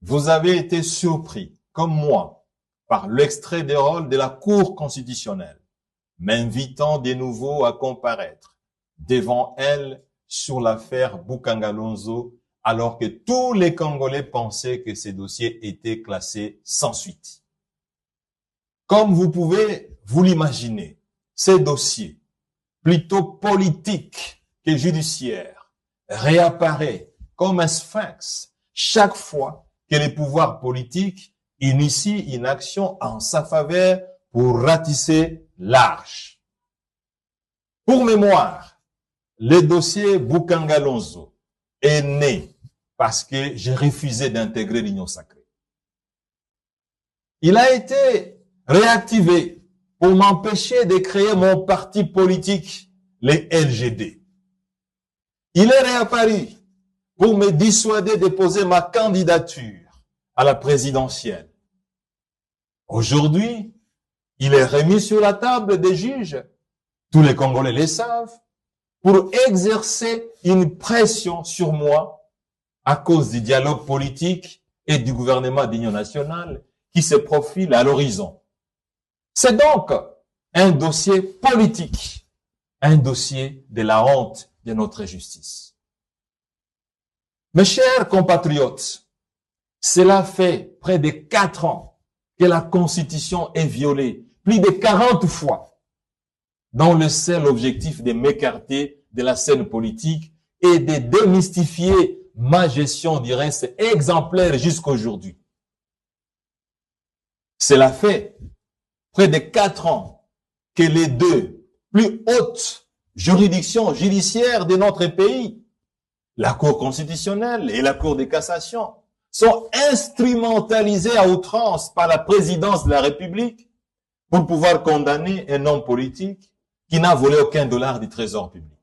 vous avez été surpris, comme moi, par l'extrait des rôles de la Cour constitutionnelle, m'invitant de nouveau à comparaître devant elle sur l'affaire Boukangalonzo, alors que tous les Congolais pensaient que ces dossiers étaient classés sans suite. Comme vous pouvez vous l'imaginer, ces dossiers, plutôt politiques que judiciaires, réapparaît comme un sphinx chaque fois que les pouvoirs politiques initient une action en sa faveur pour ratisser l'arche. Pour mémoire, le dossier Boukangalonzo est né parce que j'ai refusé d'intégrer l'Union sacrée. Il a été réactivé pour m'empêcher de créer mon parti politique, les LGD. Il est réapparu pour me dissuader de poser ma candidature à la présidentielle. Aujourd'hui, il est remis sur la table des juges, tous les Congolais le savent, pour exercer une pression sur moi à cause du dialogue politique et du gouvernement d'union nationale qui se profile à l'horizon. C'est donc un dossier politique, un dossier de la honte de notre justice. Mes chers compatriotes, cela fait près de 4 ans que la Constitution est violée, plus de 40 fois, dans le seul objectif de m'écarter de la scène politique et de démystifier ma gestion du reste exemplaire jusqu'à aujourd'hui. Cela fait près de 4 ans que les deux plus hautes juridictions judiciaires de notre pays, la Cour constitutionnelle et la Cour de cassation, sont instrumentalisées à outrance par la présidence de la République pour pouvoir condamner un homme politique qui n'a volé aucun dollar du trésor public.